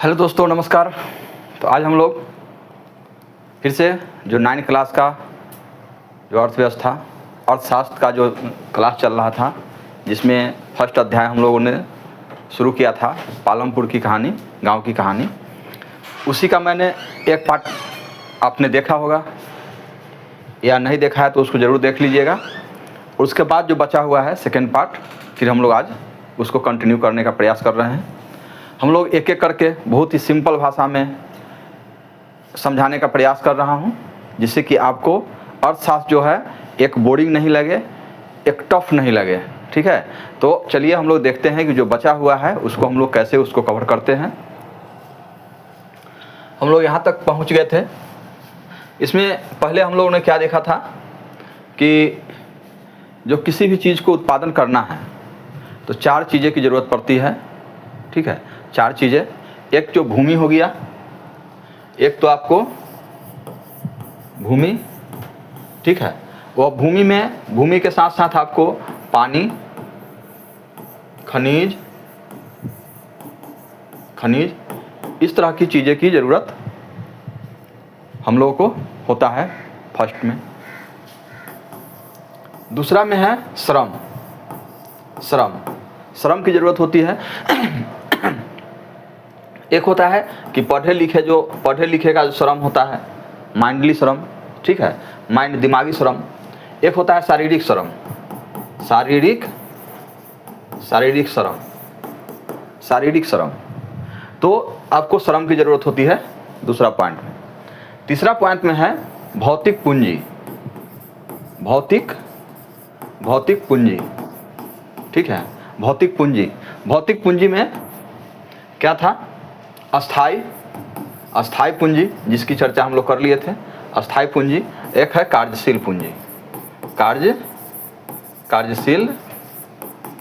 Hello दोस्तों, नमस्कार। तो आज हम लोग फिर से जो 9 क्लास का जो अर्थव्यवस्था अर्थशास्त्र का जो क्लास चल रहा था, जिसमें फर्स्ट अध्याय हम लोगों ने शुरू किया था पालमपुर की कहानी, गांव की कहानी, उसी का मैंने एक पार्ट आपने देखा होगा या नहीं देखा है तो उसको ज़रूर देख लीजिएगा। उसके बाद जो बचा हुआ है सेकेंड पार्ट, फिर हम लोग आज उसको कंटिन्यू करने का प्रयास कर रहे हैं। हम लोग एक एक करके बहुत ही सिंपल भाषा में समझाने का प्रयास कर रहा हूं, जिससे कि आपको अर्थशास्त्र जो है एक बोरिंग नहीं लगे, एक टफ नहीं लगे। ठीक है, तो चलिए हम लोग देखते हैं कि जो बचा हुआ है उसको हम लोग कैसे उसको कवर करते हैं। हम लोग यहाँ तक पहुँच गए थे। इसमें पहले हम लोगों ने क्या देखा था कि जो किसी भी चीज़ को उत्पादन करना है तो 4 चीज़ें की ज़रूरत पड़ती है। ठीक है, 4 चीज़ें। एक जो भूमि हो गया, एक तो आपको भूमि, ठीक है, वह भूमि में भूमि के साथ साथ आपको पानी, खनिज, इस तरह की चीज़ें की ज़रूरत हम लोगों को होता है फर्स्ट में। दूसरा में है श्रम की ज़रूरत होती है। एक होता है कि पढ़े लिखे का जो श्रम होता है, माइंडली श्रम, ठीक है, माइंड दिमागी श्रम। एक होता है शारीरिक श्रम, शारीरिक श्रम। तो आपको श्रम की ज़रूरत होती है दूसरा पॉइंट में। तीसरा पॉइंट में है भौतिक पूंजी, ठीक है, भौतिक पूंजी में क्या था? अस्थाई पूंजी, जिसकी चर्चा हम लोग कर लिए थे, अस्थाई पूंजी। एक है कार्यशील पूंजी,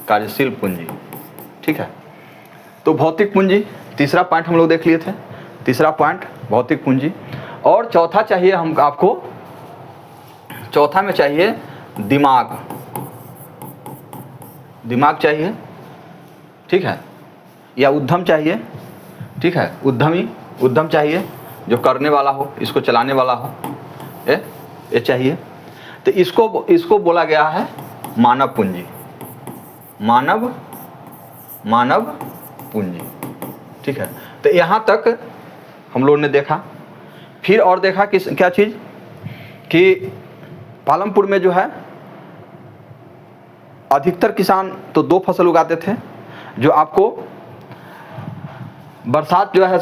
कार्यशील पूंजी, ठीक है। तो भौतिक पूंजी तीसरा पॉइंट हम लोग देख लिए थे, तीसरा पॉइंट भौतिक पूंजी। और चौथा चाहिए हम आपको, चौथा में चाहिए दिमाग चाहिए, ठीक है, या उद्यम चाहिए, ठीक है, उद्यम चाहिए, जो करने वाला हो, इसको चलाने वाला हो, ये चाहिए। तो इसको बोला गया है मानव पूंजी, ठीक है। तो यहाँ तक हम लोगों ने देखा। फिर और देखा कि क्या चीज़, कि पालमपुर में जो है अधिकतर किसान तो 2 फसल उगाते थे। जो आपको बरसात जो है,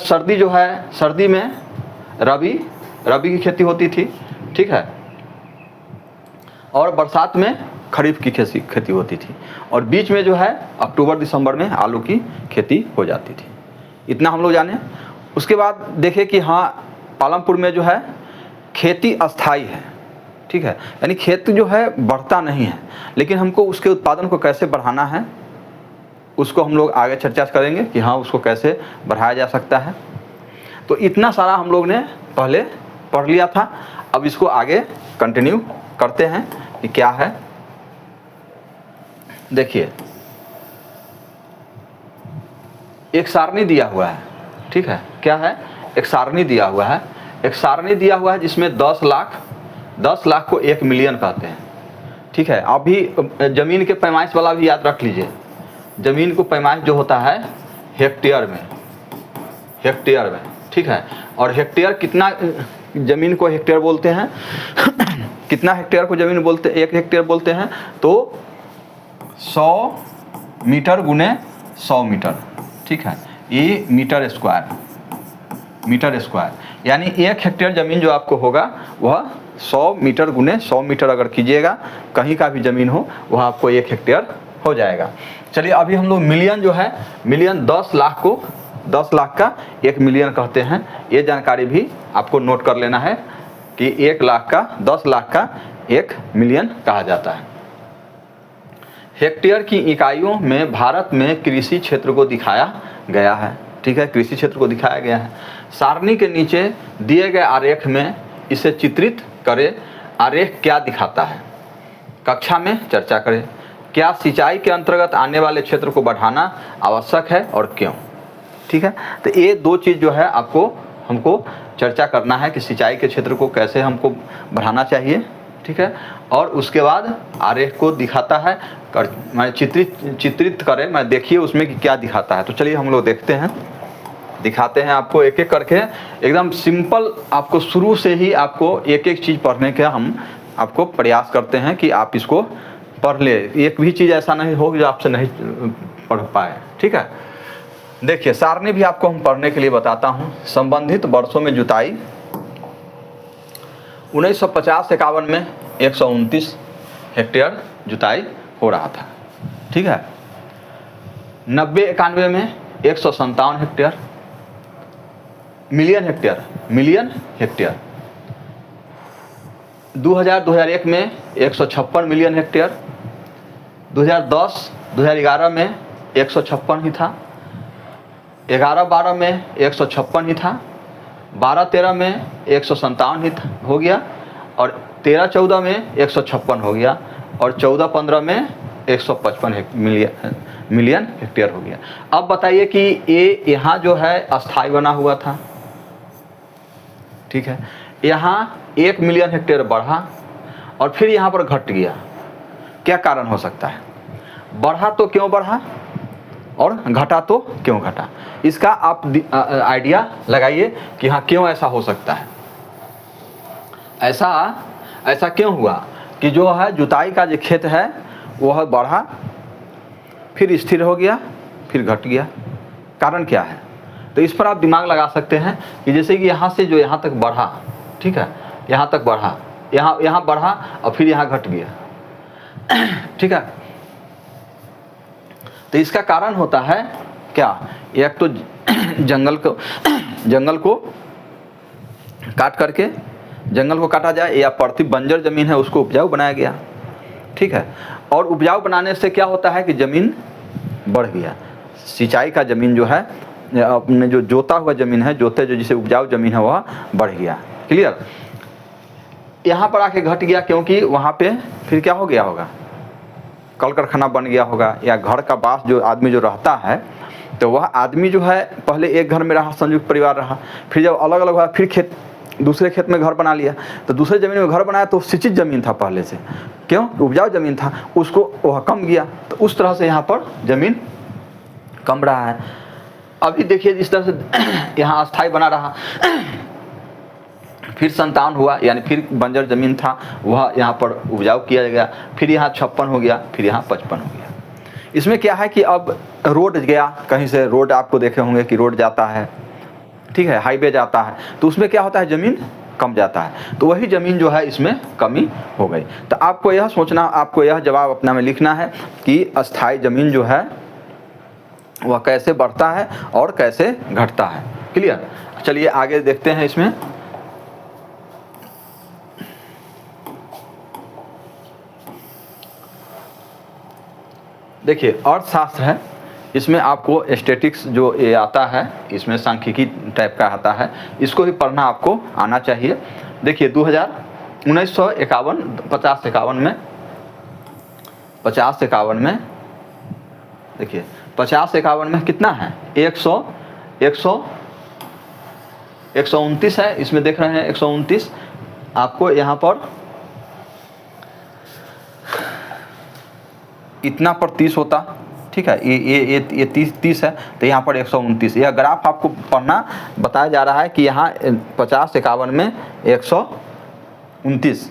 सर्दी में रबी की खेती होती थी, ठीक है, और बरसात में खरीफ की खेती होती थी, और बीच में जो है अक्टूबर दिसंबर में आलू की खेती हो जाती थी। इतना हम लोग जाने। उसके बाद देखे कि हाँ, पालमपुर में जो है खेती अस्थाई है, ठीक है, यानी खेत जो है बढ़ता नहीं है, लेकिन हमको उसके उत्पादन को कैसे बढ़ाना है उसको हम लोग आगे चर्चा करेंगे कि हाँ, उसको कैसे बढ़ाया जा सकता है। तो इतना सारा हम लोग ने पहले पढ़ लिया था। अब इसको आगे कंटिन्यू करते हैं कि क्या है। देखिए, एक सारणी दिया हुआ है, ठीक है, क्या है? एक सारणी दिया हुआ है। एक सारणी दिया हुआ है जिसमें 10 लाख को 1 मिलियन कहते हैं, ठीक है। अभी जमीन के पैमाइश वाला भी याद रख लीजिए। जमीन को पैमाइश जो होता है हेक्टेयर में, ठीक है। और हेक्टेयर कितना जमीन को हेक्टेयर बोलते हैं कितना हेक्टेयर को जमीन बोलते, 1 हेक्टेयर बोलते हैं तो 100 मीटर गुने 100 मीटर, ठीक है, ये मीटर स्क्वायर, यानी 1 हेक्टेयर ज़मीन जो आपको होगा वह 100 मीटर गुने 100 मीटर अगर कीजिएगा, कहीं का भी ज़मीन हो, वह आपको 1 हेक्टेयर हो जाएगा। चलिए, अभी हम लोग मिलियन जो है, मिलियन 10 लाख को 10 लाख का 1 मिलियन कहते हैं। ये जानकारी भी आपको नोट कर लेना है कि 1 लाख का 10 लाख का 1 मिलियन कहा जाता है। हेक्टेयर की इकाइयों में भारत में कृषि क्षेत्र को दिखाया गया है, ठीक है, कृषि क्षेत्र को दिखाया गया है। सारणी के नीचे दिए गए आरेख में इसे चित्रित करें। आरेख क्या दिखाता है? कक्षा में चर्चा करें। क्या सिंचाई के अंतर्गत आने वाले क्षेत्र को बढ़ाना आवश्यक है और क्यों? ठीक है। तो ये दो चीज़ जो है आपको हमको चर्चा करना है कि सिंचाई के क्षेत्र को कैसे हमको बढ़ाना चाहिए, ठीक है। और उसके बाद आरेख को दिखाता है, मैं चित्रित करें, मैं देखिए उसमें कि क्या दिखाता है। तो चलिए हम लोग देखते हैं, दिखाते हैं आपको एक एक करके, एकदम सिंपल। आपको शुरू से ही आपको एक एक चीज़ पढ़ने का हम आपको प्रयास करते हैं कि आप इसको पढ़ ले, एक भी चीज़ ऐसा नहीं हो जो आपसे नहीं पढ़ पाए, ठीक है। देखिए सारणी भी आपको हम पढ़ने के लिए बताता हूँ। संबंधित वर्षों में जुताई 1950-51 में 129 हेक्टेयर जुताई हो रहा था, ठीक है। 90-91 में 157 हेक्टेयर, मिलियन हेक्टेयर। 2000-2001 में 156 मिलियन हेक्टेयर। 2010-2011 में 156 ही था। 11-12 में 156 ही था। 12-13 में 157 ही हो गया, और 13-14 में 156 हो गया, और 14-15 में 155 मिलियन हेक्टेयर हो गया। अब बताइए कि ये यहाँ जो है अस्थाई बना हुआ था, ठीक है। यहाँ 1 मिलियन हेक्टेयर बढ़ा और फिर यहाँ पर घट गया। क्या कारण हो सकता है? बढ़ा तो क्यों बढ़ा और घटा तो क्यों घटा? इसका आप आइडिया लगाइए कि हाँ क्यों ऐसा हो सकता है। ऐसा क्यों हुआ कि जो है जुताई का जो खेत है वह बढ़ा, फिर स्थिर हो गया, फिर घट गया। कारण क्या है? तो इस पर आप दिमाग लगा सकते हैं कि जैसे कि यहाँ से जो यहाँ तक बढ़ा, ठीक है, यहाँ तक बढ़ा, यहाँ बढ़ा और फिर यहाँ घट गया, ठीक है। तो इसका कारण होता है क्या? एक तो जंगल को काट करके, जंगल को काटा जाए, या पड़ती बंजर ज़मीन है उसको उपजाऊ बनाया गया, ठीक है। और उपजाऊ बनाने से क्या होता है कि ज़मीन बढ़ गया। सिंचाई का ज़मीन जो है, अपने जो जोता हुआ ज़मीन है, जो जिसे उपजाऊ ज़मीन है वह बढ़ गया। क्लियर? यहाँ पर आके घट गया क्योंकि वहाँ पे फिर क्या हो गया होगा? कल कारखाना बन गया होगा, या घर का पास जो आदमी जो रहता है, तो वह आदमी जो है पहले एक घर में रहा, संयुक्त परिवार रहा, फिर जब अलग अलग हुआ फिर दूसरे खेत में घर बना लिया। तो दूसरे ज़मीन में घर बनाया तो सिंचित ज़मीन था पहले से, क्यों? उपजाऊ ज़मीन था, उसको वह कम गया, तो उस तरह से यहाँ पर ज़मीन कम रहा है। अभी देखिए जिस तरह से यहाँ अस्थाई बना रहा, फिर संतान हुआ, यानी फिर बंजर ज़मीन था वह यहाँ पर उपजाऊ किया गया, फिर यहाँ 56 हो गया, फिर यहाँ 55 हो गया। इसमें क्या है कि अब रोड गया, कहीं से रोड आपको देखे होंगे कि रोड जाता है, ठीक है, हाईवे जाता है, तो उसमें क्या होता है? ज़मीन कम जाता है, तो वही ज़मीन जो है इसमें कमी हो गई। तो आपको यह सोचना, आपको यह जवाब अपना में लिखना है कि अस्थाई ज़मीन जो है वह कैसे बढ़ता है और कैसे घटता है। क्लियर? चलिए आगे देखते हैं। इसमें देखिए अर्थशास्त्र है, इसमें आपको स्टैटिक्स जो ये आता है, इसमें सांख्यिकी टाइप का आता है, इसको भी पढ़ना आपको आना चाहिए। देखिए 50-51 में देखिए 50-51 में कितना है? 129 है, इसमें देख रहे हैं 129। आपको यहाँ पर इतना पर 30 होता, ठीक है, ये 30 है, तो यहाँ पर 129। यह ग्राफ आपको पढ़ना बताया जा रहा है कि यहाँ 50-51 में 129।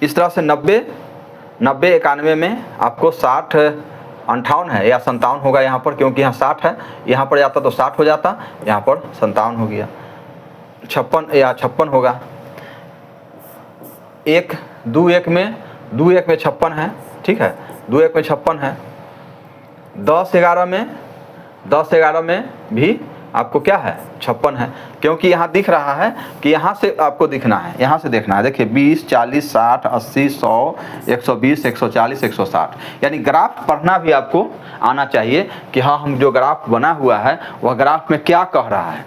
इस तरह से 90-91 में आपको 60-58 है या 57 होगा यहाँ पर, क्योंकि यहाँ 60 है, यहाँ पर जाता तो 60 हो जाता, यहाँ पर 57 हो गया। 56 होगा। 2-1 में 56 है, ठीक है, 2-1 में 56 है। 10-11 में भी आपको क्या है? 56 है, क्योंकि यहाँ दिख रहा है कि यहाँ से आपको दिखना है, यहाँ से देखना है। देखिए 20, 40, 60, 80, 100, 120, 140, 160, यानी ग्राफ पढ़ना भी आपको आना चाहिए कि हाँ हम जो ग्राफ बना हुआ है वह ग्राफ में क्या कह रहा है।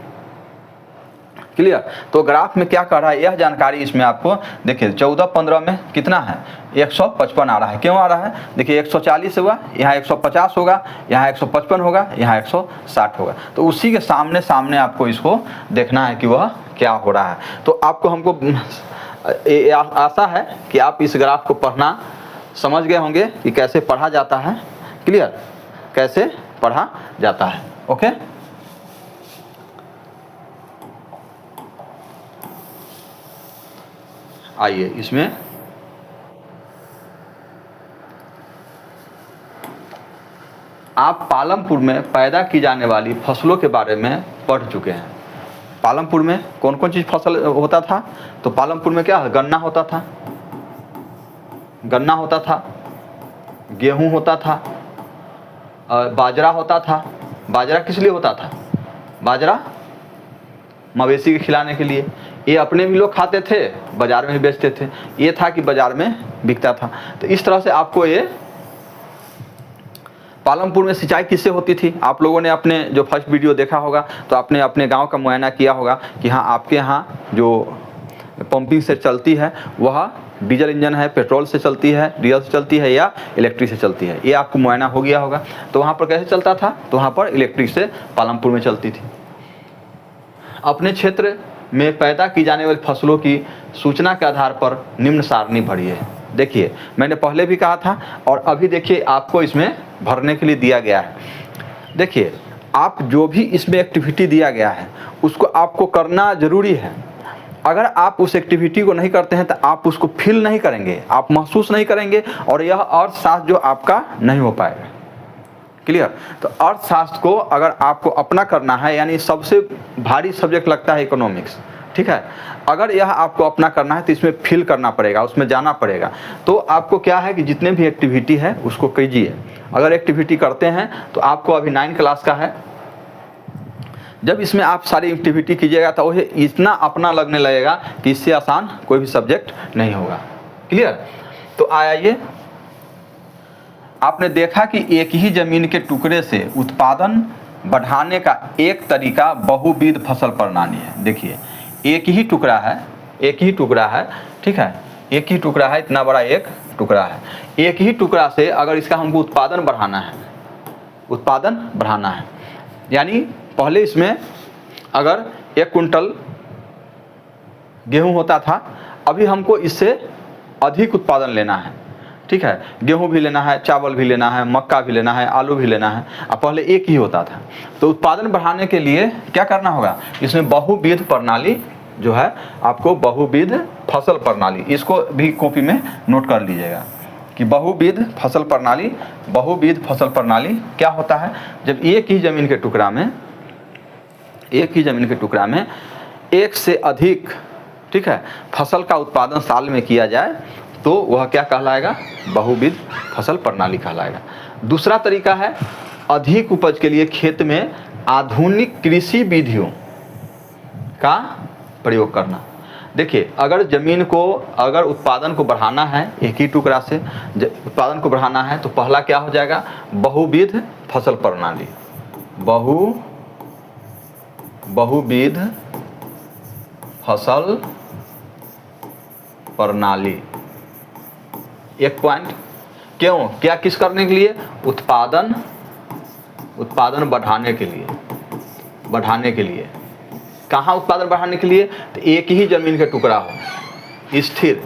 क्लियर। तो ग्राफ में क्या कर रहा है, यह जानकारी इसमें आपको देखिए 14-15 में कितना है 155 आ रहा है। क्यों आ रहा है, देखिए 140 हुआ, यहाँ 150 होगा, यहाँ 155 होगा, यहाँ 160 होगा। तो उसी के सामने सामने आपको इसको देखना है कि वह क्या हो रहा है। तो आपको हमको आशा है कि आप इस ग्राफ को पढ़ना समझ गए होंगे कि कैसे पढ़ा जाता है। क्लियर, कैसे पढ़ा जाता है। ओके, आइए इसमें आप पालमपुर में पैदा की जाने वाली फसलों के बारे में पढ़ चुके हैं। पालमपुर में कौन कौन चीज़ फसल होता था, तो पालमपुर में क्या गन्ना होता था, गन्ना होता था, गेहूं होता था, बाजरा होता था। बाजरा किस लिए होता था, बाजरा मवेशी के खिलाने के लिए। ये अपने भी लोग खाते थे, बाजार में भी बेचते थे, ये था कि बाजार में बिकता था। तो इस तरह से आपको ये पालमपुर में सिंचाई किससे होती थी। आप लोगों ने अपने जो फर्स्ट वीडियो देखा होगा तो आपने अपने गांव का मुआयना किया होगा कि हाँ आपके यहाँ जो पंपिंग से चलती है वह डीजल इंजन है, पेट्रोल से चलती है, डीजल से चलती है या इलेक्ट्रिक से चलती है। ये आपको मुआयना हो गया होगा। तो वहाँ पर कैसे चलता था, तो वहाँ पर इलेक्ट्रिक से पालमपुर में चलती थी। अपने क्षेत्र में पैदा की जाने वाली फसलों की सूचना के आधार पर निम्न सारणी भरी है। देखिए मैंने पहले भी कहा था और अभी देखिए आपको इसमें भरने के लिए दिया गया है। देखिए आप जो भी इसमें एक्टिविटी दिया गया है उसको आपको करना ज़रूरी है। अगर आप उस एक्टिविटी को नहीं करते हैं तो आप उसको फील नहीं करेंगे, आप महसूस नहीं करेंगे और यह अर्थशास्त्र जो आपका नहीं हो पाएगा। क्लियर। तो अर्थशास्त्र को अगर आपको अपना करना है, यानी सबसे भारी सब्जेक्ट लगता है इकोनॉमिक्स, ठीक है। अगर यह आपको अपना करना है तो इसमें फील करना पड़ेगा, उसमें जाना पड़ेगा। तो आपको क्या है कि जितने भी एक्टिविटी है उसको कीजिए। अगर एक्टिविटी करते हैं तो आपको अभी 9 क्लास का है, जब इसमें आप सारी एक्टिविटी कीजिएगा तो वह इतना अपना लगने लगेगा कि इससे आसान कोई भी सब्जेक्ट नहीं होगा। क्लियर। तो आइए, आपने देखा कि एक ही जमीन के टुकड़े से उत्पादन बढ़ाने का एक तरीका बहुविध फसल प्रणाली है। देखिए एक ही टुकड़ा है, एक ही टुकड़ा है, ठीक है, एक ही टुकड़ा है, इतना बड़ा एक टुकड़ा है। एक ही टुकड़ा से अगर इसका हमको उत्पादन बढ़ाना है, उत्पादन बढ़ाना है, यानी पहले इसमें अगर 1 कुंटल गेहूं होता था, अभी हमको इससे अधिक उत्पादन लेना है, ठीक है। गेहूं भी लेना है, चावल भी लेना है, मक्का भी लेना है, आलू भी लेना है। अब पहले एक ही होता था। तो उत्पादन बढ़ाने के लिए क्या करना होगा, इसमें बहुविध प्रणाली जो है, आपको बहुविध फसल प्रणाली, इसको भी कॉपी में नोट कर लीजिएगा कि बहुविध फसल प्रणाली, बहुविध फसल प्रणाली क्या होता है। जब एक ही जमीन के टुकड़ा में, एक ही जमीन के टुकड़ा में एक से अधिक, ठीक है, फसल का उत्पादन साल में किया जाए तो वह क्या कहलाएगा, बहुविध फसल प्रणाली कहलाएगा। दूसरा तरीका है अधिक उपज के लिए खेत में आधुनिक कृषि विधियों का प्रयोग करना। देखिए अगर ज़मीन को, अगर उत्पादन को बढ़ाना है, एक ही टुकड़ा से उत्पादन को बढ़ाना है तो पहला क्या हो जाएगा, बहुविध फसल प्रणाली, बहुविध फसल प्रणाली। एक पॉइंट, क्यों, क्या, किस करने के लिए, उत्पादन, उत्पादन बढ़ाने के लिए, बढ़ाने के लिए। कहाँ उत्पादन बढ़ाने के लिए, तो एक ही जमीन का टुकड़ा हो, स्थिर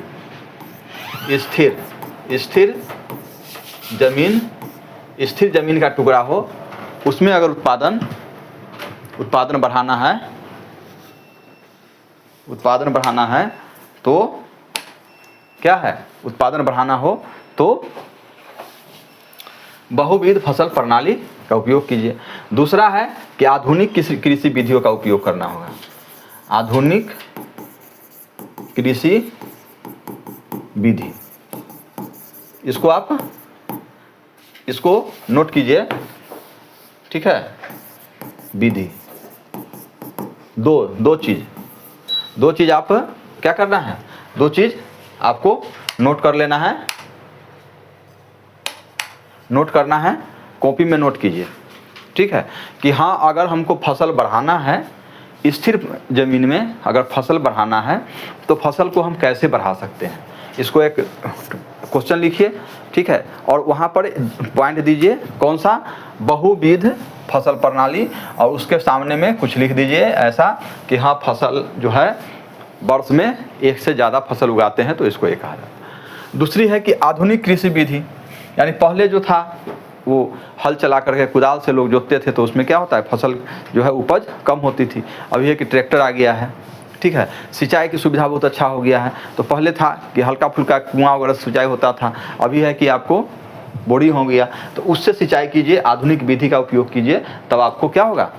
स्थिर स्थिर जमीन, स्थिर जमीन का टुकड़ा हो, उसमें अगर उत्पादन बढ़ाना है, उत्पादन बढ़ाना है तो क्या है, उत्पादन बढ़ाना हो तो बहुविध फसल प्रणाली का उपयोग कीजिए। दूसरा है कि आधुनिक कृषि विधियों का उपयोग करना होगा, आधुनिक कृषि विधि। इसको आप, इसको नोट कीजिए, ठीक है। विधि, दो चीज़ आप क्या करना है, दो चीज़ आपको नोट कर लेना है, नोट करना है, कॉपी में नोट कीजिए, ठीक है, कि हाँ अगर हमको फसल बढ़ाना है, स्थिर ज़मीन में अगर फसल बढ़ाना है तो फसल को हम कैसे बढ़ा सकते हैं, इसको एक क्वेश्चन लिखिए, ठीक है, और वहाँ पर पॉइंट दीजिए कौन सा, बहुविध फसल प्रणाली, और उसके सामने में कुछ लिख दीजिए ऐसा कि हाँ फसल जो है वर्ष में एक से ज़्यादा फसल उगाते हैं तो इसको ये कहा जाता है। दूसरी है कि आधुनिक कृषि विधि, यानी पहले जो था वो हल चला करके कुदाल से लोग जोतते थे तो उसमें क्या होता है, फसल जो है उपज कम होती थी। अभी है कि ट्रैक्टर आ गया है, ठीक है, सिंचाई की सुविधा बहुत अच्छा हो गया है। तो पहले था कि हल्का फुल्का कुआं वगैरह सिंचाई होता था, अभी है कि आपको बोरिंग हो गया, तो उससे सिंचाई कीजिए, आधुनिक विधि का उपयोग कीजिए, तब आपको क्या होगा,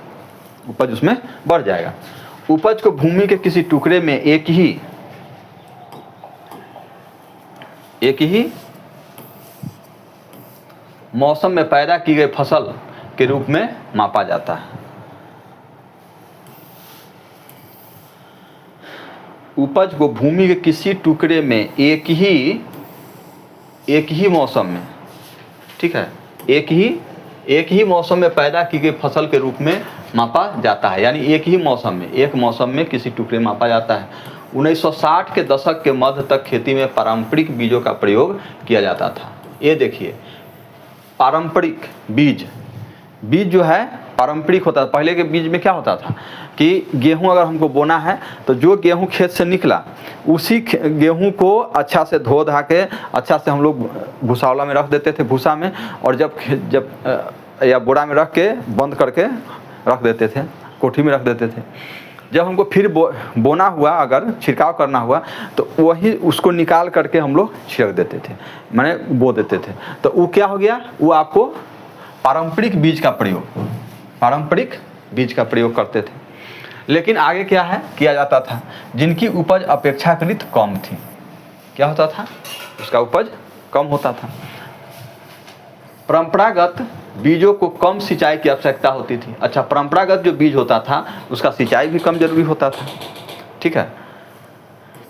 उपज उसमें बढ़ जाएगा। उपज को भूमि के किसी टुकड़े में एक ही मौसम में पैदा की गई फसल के रूप में मापा जाता है। उपज को भूमि के किसी टुकड़े में एक ही मौसम में, ठीक है, एक ही मौसम में पैदा की गई फसल के रूप में मापा जाता है, यानी एक मौसम में किसी टुकड़े मापा जाता है। 1960 के दशक के मध्य तक खेती में पारंपरिक बीजों का प्रयोग किया जाता था। ये देखिए, पारंपरिक बीज जो है पारंपरिक होता था। पहले के बीज में क्या होता था कि गेहूं अगर हमको बोना है तो जो गेहूं खेत से निकला उसी गेहूं को अच्छा से धो धा के अच्छा से हम लोग भूसावला में रख देते थे, भूसा में, और जब या बोरा में रख के बंद करके रख देते थे, कोठी में रख देते थे। जब हमको फिर बोना हुआ, अगर छिड़काव करना हुआ तो वही उसको निकाल करके हम लोग छिड़क देते थे, माने बो देते थे। तो वो क्या हो गया, वो आपको पारंपरिक बीज का प्रयोग करते थे। लेकिन आगे क्या है किया जाता था, जिनकी उपज अपेक्षाकृत कम थी, क्या होता था, उसका उपज कम होता था। परंपरागत बीजों को कम सिंचाई की आवश्यकता होती थी। अच्छा, परंपरागत जो बीज होता था उसका सिंचाई भी कम जरूरी होता था, ठीक है।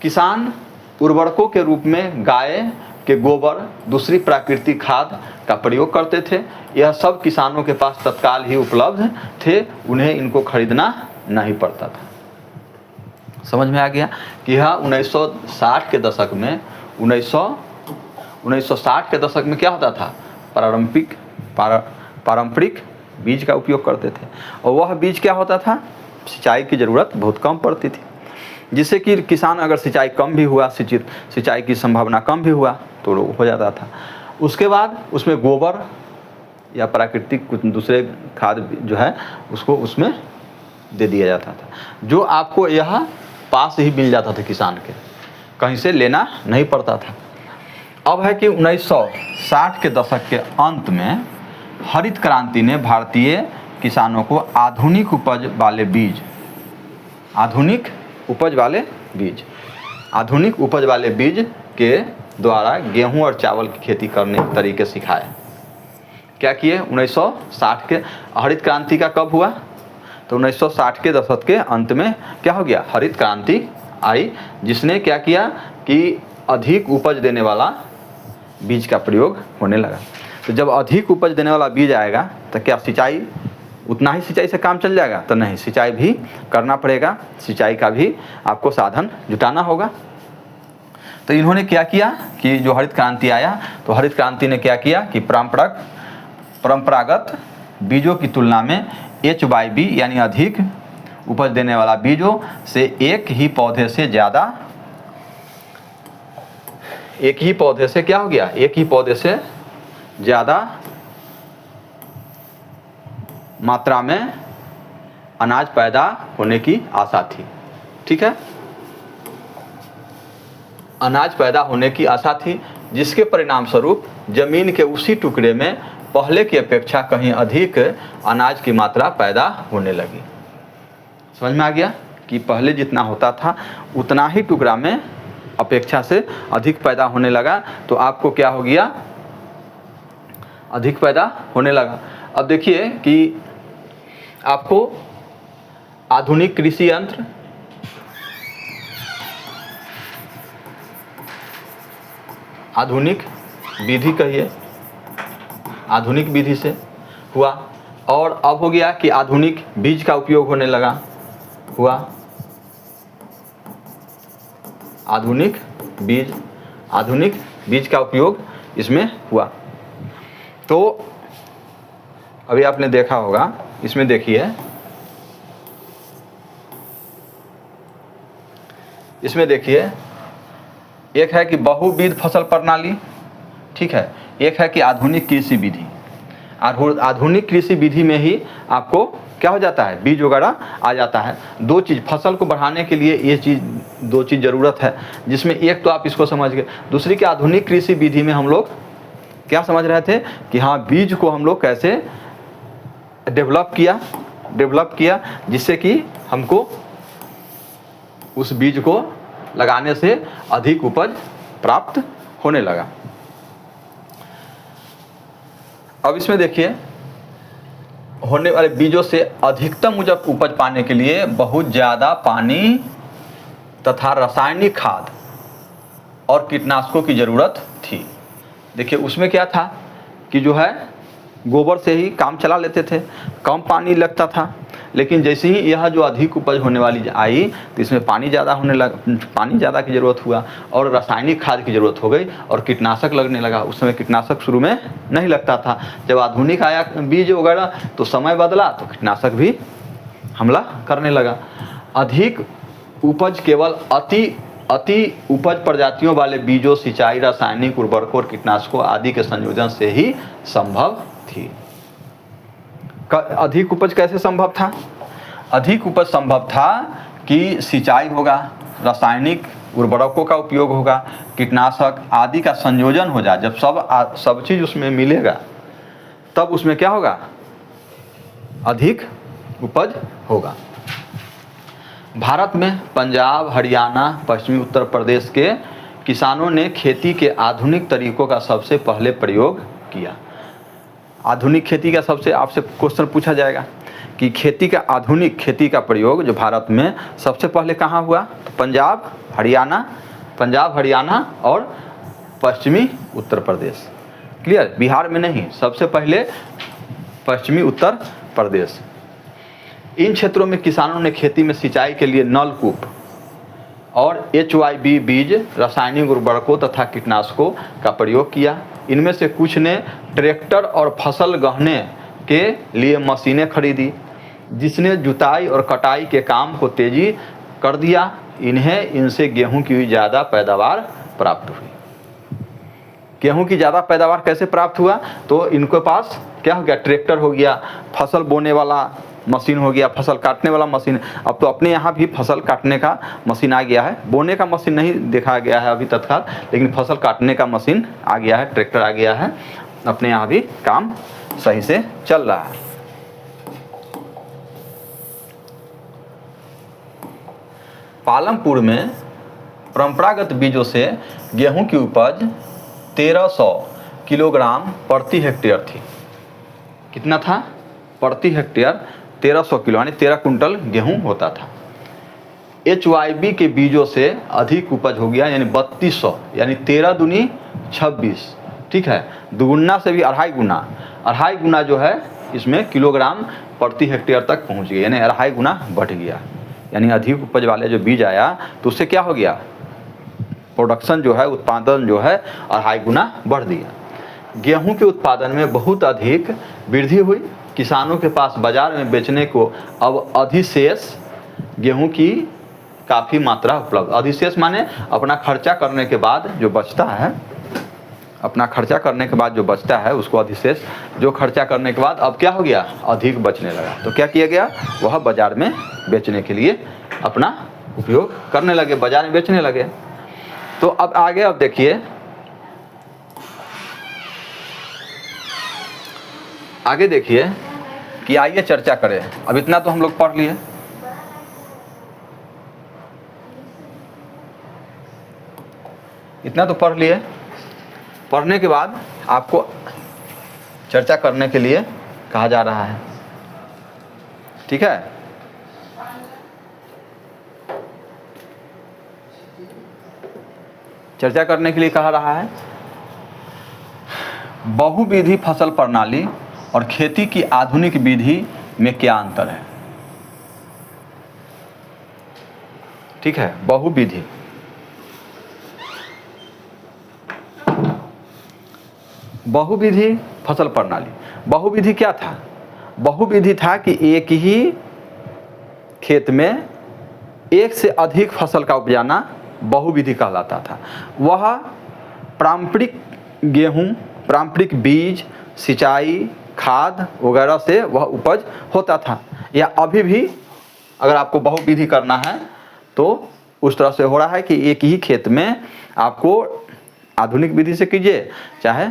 किसान उर्वरकों के रूप में गाय के गोबर, दूसरी प्राकृतिक खाद का प्रयोग करते थे। यह सब किसानों के पास तत्काल ही उपलब्ध थे, उन्हें इनको खरीदना नहीं पड़ता था। समझ में आ गया कि यह 1960 के दशक में 1960 के दशक में क्या होता था, पारंपरिक बीज का उपयोग करते थे। और वह बीज क्या होता था, सिंचाई की ज़रूरत बहुत कम पड़ती थी, जिससे कि किसान अगर सिंचाई कम भी हुआ, सिंचाई की संभावना कम भी हुआ तो हो जाता था। उसके बाद उसमें गोबर या प्राकृतिक कुछ दूसरे खाद जो है उसको उसमें दे दिया जाता था, जो आपको यह पास ही मिल जाता था, किसान के कहीं से लेना नहीं पड़ता था। अब है कि 1960 के दशक के अंत में हरित क्रांति ने भारतीय किसानों को आधुनिक उपज वाले बीज के द्वारा गेहूं और चावल की खेती करने के तरीके सिखाए। क्या किए, 1960 के हरित क्रांति का कब हुआ, तो 1960 के दशक के अंत में क्या हो गया, हरित क्रांति आई, जिसने क्या किया कि अधिक उपज देने वाला बीज का प्रयोग होने लगा। तो जब अधिक उपज देने वाला बीज आएगा तो क्या सिंचाई उतना ही सिंचाई से काम चल जाएगा, तो नहीं, सिंचाई भी करना पड़ेगा, सिंचाई का भी आपको साधन जुटाना होगा। तो इन्होंने क्या किया कि जो हरित क्रांति आया तो हरित क्रांति ने क्या किया कि परंपरागत बीजों की तुलना में HYB यानी अधिक उपज देने वाला बीजों से एक ही पौधे से ज़्यादा मात्रा में अनाज पैदा होने की आशा थी, ठीक है, अनाज पैदा होने की आशा थी, जिसके परिणाम स्वरूप जमीन के उसी टुकड़े में पहले की अपेक्षा कहीं अधिक अनाज की मात्रा पैदा होने लगी। समझ में आ गया कि पहले जितना होता था उतना ही टुकड़ा में अपेक्षा से अधिक पैदा होने लगा, तो आपको क्या हो गया, अधिक पैदा होने लगा। अब देखिए कि आपको आधुनिक कृषि यंत्र, आधुनिक विधि कहिए, आधुनिक विधि से हुआ, और अब हो गया कि आधुनिक बीज का उपयोग होने लगा, हुआ, आधुनिक बीज का उपयोग इसमें हुआ। तो अभी आपने देखा होगा, इसमें देखिए, एक है कि बहुविध फसल प्रणाली, ठीक है, एक है कि आधुनिक कृषि विधि। आधुनिक कृषि विधि में ही आपको क्या हो जाता है, बीज वगैरह आ जाता है। दो चीज़, फसल को बढ़ाने के लिए ये चीज़, दो चीज़ ज़रूरत है, जिसमें एक तो आप इसको समझ गए, दूसरी कि आधुनिक कृषि विधि में हम लोग क्या समझ रहे थे कि हाँ, बीज को हम लोग कैसे डेवलप किया जिससे कि हमको उस बीज को लगाने से अधिक उपज प्राप्त होने लगा। अब इसमें देखिए, होने वाले बीजों से अधिकतम उपज पाने के लिए बहुत ज़्यादा पानी तथा रासायनिक खाद और कीटनाशकों की ज़रूरत थी। देखिए उसमें क्या था कि जो है गोबर से ही काम चला लेते थे, कम पानी लगता था, लेकिन जैसे ही यह जो अधिक उपज होने वाली आई तो इसमें पानी ज़्यादा की ज़रूरत हुआ और रासायनिक खाद की ज़रूरत हो गई और कीटनाशक लगने लगा। उस समय कीटनाशक शुरू में नहीं लगता था, जब आधुनिक आया बीज वगैरह तो समय बदला तो कीटनाशक भी हमला करने लगा। अधिक उपज केवल अति उपज प्रजातियों वाले बीजों, सिंचाई, रासायनिक उर्वरकों और कीटनाशकों आदि के संयोजन से ही संभव थी। अधिक उपज कैसे संभव था? अधिक उपज संभव था कि सिंचाई होगा, रासायनिक उर्वरकों का उपयोग होगा, कीटनाशक आदि का संयोजन हो जाए। जब सब चीज़ उसमें मिलेगा तब उसमें क्या होगा, अधिक उपज होगा। भारत में पंजाब, हरियाणा, पश्चिमी उत्तर प्रदेश के किसानों ने खेती के आधुनिक तरीकों का सबसे पहले प्रयोग किया। आधुनिक खेती का सबसे, आपसे क्वेश्चन पूछा जाएगा कि आधुनिक खेती का प्रयोग जो भारत में सबसे पहले कहाँ हुआ? तो पंजाब, हरियाणा और पश्चिमी उत्तर प्रदेश। क्लियर? बिहार में नहीं, सबसे पहले पश्चिमी उत्तर प्रदेश। इन क्षेत्रों में किसानों ने खेती में सिंचाई के लिए नलकूप और HYB बीज, रासायनिक उर्वरकों तथा कीटनाशकों का प्रयोग किया। इनमें से कुछ ने ट्रैक्टर और फसल गहने के लिए मशीनें खरीदी, जिसने जुताई और कटाई के काम को तेजी कर दिया। इनसे गेहूं की ज़्यादा पैदावार प्राप्त हुई। गेहूं की ज़्यादा पैदावार कैसे प्राप्त हुआ? तो इनके पास क्या हो गया, ट्रैक्टर हो गया, फसल बोने वाला मशीन हो गया, फसल काटने वाला मशीन। अब तो अपने यहाँ भी फसल काटने का मशीन आ गया है, बोने का मशीन नहीं देखा गया है अभी तत्काल, लेकिन फसल काटने का मशीन आ गया है, ट्रैक्टर आ गया है। अपने यहाँ भी काम सही से चल रहा है। पालमपुर में परंपरागत बीजों से गेहूं की उपज 1300 किलोग्राम प्रति हेक्टेयर थी। कितना था? प्रति हेक्टेयर 1300 किलो, यानी 13 कुंटल गेहूं होता था। HYB के बीजों से अधिक उपज हो गया, यानी 3200, यानी 13 दूनी 26, ठीक है, दुगुना से भी अढ़ाई गुना जो है इसमें किलोग्राम प्रति हेक्टेयर तक पहुंच गया, यानी अढ़ाई गुना बढ़ गया। यानी अधिक उपज वाले जो बीज आया तो उससे क्या हो गया, प्रोडक्शन जो है, उत्पादन जो है अढ़ाई गुना बढ़ दिया। गेहूं के उत्पादन में बहुत अधिक वृद्धि हुई। किसानों के पास बाजार में बेचने को अब अधिशेष गेहूं की काफ़ी मात्रा उपलब्ध। अधिशेष माने अपना खर्चा करने के बाद जो बचता है, उसको अधिशेष, जो खर्चा करने के बाद अब क्या हो गया, अधिक बचने लगा। तो क्या किया गया, वह बाजार में बेचने के लिए अपना उपयोग करने लगे, बाजार में बेचने लगे। तो अब आगे, अब देखिए आगे देखिए कि आइए चर्चा करें। अब इतना तो हम लोग पढ़ लिए, पढ़ने के बाद आपको चर्चा करने के लिए कहा जा रहा है, ठीक है। चर्चा करने के लिए कहा रहा है, बहुविधि फसल प्रणाली और खेती की आधुनिक विधि में क्या अंतर है। ठीक है, बहुविधि। बहुविधि फसल प्रणाली। बहुविधि क्या था? बहुविधि था कि एक ही खेत में एक से अधिक फसल का उपजाना बहुविधि कहलाता था। वह पारंपरिक गेहूं, पारंपरिक बीज, सिंचाई, खाद वगैरह से वह उपज होता था। या अभी भी अगर आपको बहुविधि करना है तो उस तरह से हो रहा है कि एक ही खेत में आपको आधुनिक विधि से कीजिए चाहे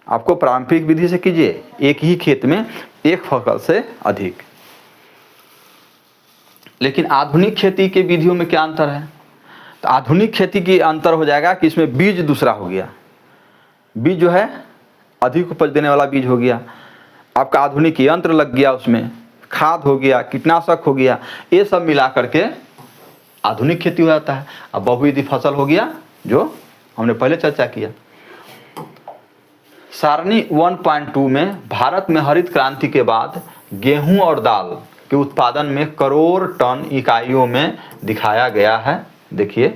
आपको पारंपरिक विधि से कीजिए, एक ही खेत में एक फसल से अधिक। लेकिन आधुनिक खेती के विधियों में क्या अंतर है? तो आधुनिक खेती की अंतर हो जाएगा कि इसमें बीज दूसरा हो गया, बीज जो है अधिक उपज देने वाला बीज हो गया, आपका आधुनिक यंत्र लग गया, उसमें खाद हो गया, कीटनाशक हो गया, ये सब मिला करके आधुनिक खेती हो जाता है। अब बहुविधि फसल हो गया जो हमने पहले चर्चा किया। सारणी 1.2 में भारत में हरित क्रांति के बाद गेहूं और दाल के उत्पादन में करोड़ टन इकाइयों में दिखाया गया है। देखिए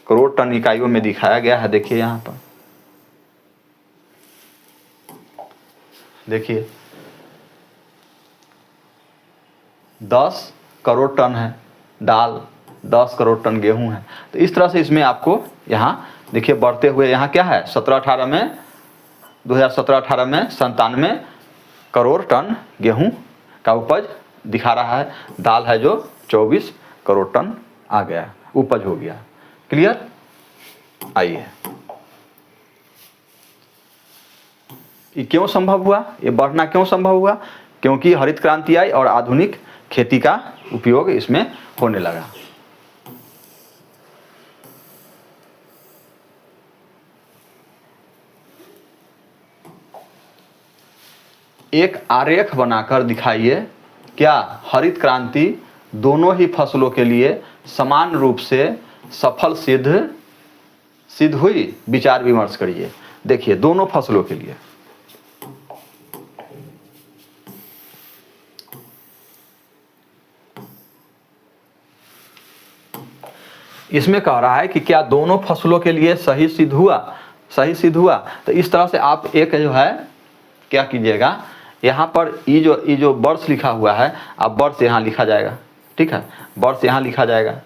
करोड़ टन इकाइयों में दिखाया गया है। देखिए यहाँ पर देखिए 10 करोड़ टन है दाल, 10 करोड़ टन गेहूं है। तो इस तरह से इसमें आपको यहाँ देखिए बढ़ते हुए यहाँ क्या है 2017-18 में 97 करोड़ टन गेहूं का उपज दिखा रहा है। दाल है जो 24 करोड़ टन आ गया, उपज हो गया। क्लियर? आइए, ये क्यों संभव हुआ? ये बढ़ना क्यों संभव हुआ? क्योंकि हरित क्रांति आई और आधुनिक खेती का उपयोग इसमें होने लगा। एक आरेख बनाकर दिखाइए क्या हरित क्रांति दोनों ही फसलों के लिए समान रूप से सफल सिद्ध हुई? विचार विमर्श करिए। देखिए दोनों फसलों के लिए इसमें कह रहा है कि क्या दोनों फसलों के लिए सही सिद्ध हुआ? तो इस तरह से आप एक जो है क्या कीजिएगा, यहाँ पर ये जो वर्ष लिखा हुआ है, आप वर्ष यहाँ लिखा जाएगा, ठीक है, वर्ष यहाँ लिखा जाएगा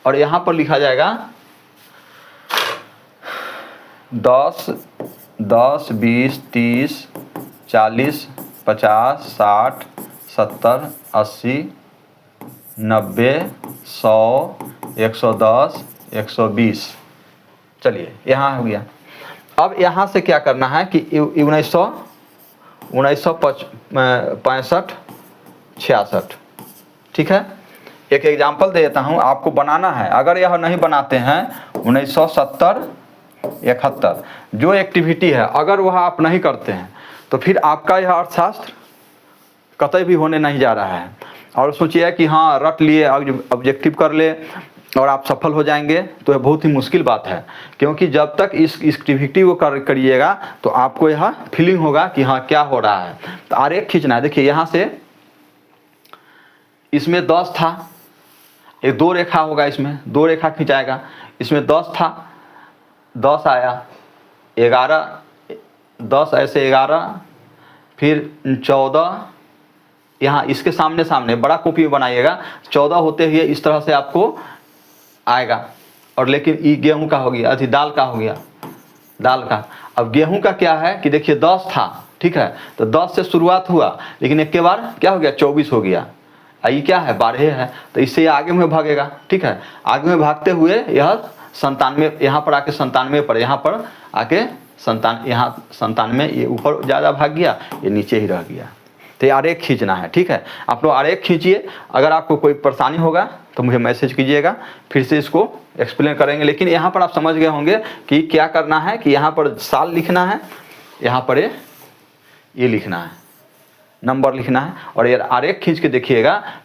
और यहाँ पर लिखा जाएगा 10, 20, 30, 40, 50, 60, 70, 80, 90, 100, 110, 120। चलिए यहाँ हो गया। अब यहाँ से क्या करना है कि 1965, 66, ठीक है। एक एग्जाम्पल दे देता हूँ, आपको बनाना है। अगर यह नहीं बनाते हैं 1970, 71 जो एक्टिविटी है, अगर वह आप नहीं करते हैं तो फिर आपका यह अर्थशास्त्र कतई भी होने नहीं जा रहा है। और सोचिए कि हाँ रट लिए, ऑब्जेक्टिव कर ले और आप सफल हो जाएंगे, तो यह बहुत ही मुश्किल बात है। क्योंकि जब तक इस एक्टिविटी को करिएगा तो आपको यह फीलिंग होगा कि हाँ क्या हो रहा है। तो आरेख खींचना है। देखिए यहाँ से इसमें 10 था, एक 2 रेखा होगा, इसमें 2 रेखा खिंचाएगा। इसमें 10 था, 10 आया, 11, 10 ऐसे 11, फिर 14, यहाँ इसके सामने बड़ा कॉपी में बनाइएगा। 14 होते हुए इस तरह से आपको आएगा। और लेकिन ये गेहूं का हो गया, अभी दाल का हो गया, दाल का। अब गेहूं का क्या है कि देखिए 10 था, ठीक है, तो 10 से शुरुआत हुआ, लेकिन एक के बार क्या हो गया 24 हो गया। ये क्या है 12 है, तो इससे आगे में भागेगा, ठीक है। आगे में भागते हुए यह 97 यहाँ पर आके 97 पर, यहाँ पर आके 97 ये ऊपर ज़्यादा भाग गया, ये नीचे ही रह गया। तो ये आरेख खींचना है, ठीक है। आप लोग आरेख खींचिए। अगर आपको कोई परेशानी होगा तो मुझे मैसेज कीजिएगा, फिर से इसको एक्सप्लेन करेंगे। लेकिन यहाँ पर आप समझ गए होंगे कि क्या करना है, कि यहाँ पर साल लिखना है, यहाँ पर ये लिखना है, नंबर लिखना है, और ये आरेख खींच के देखिएगा कि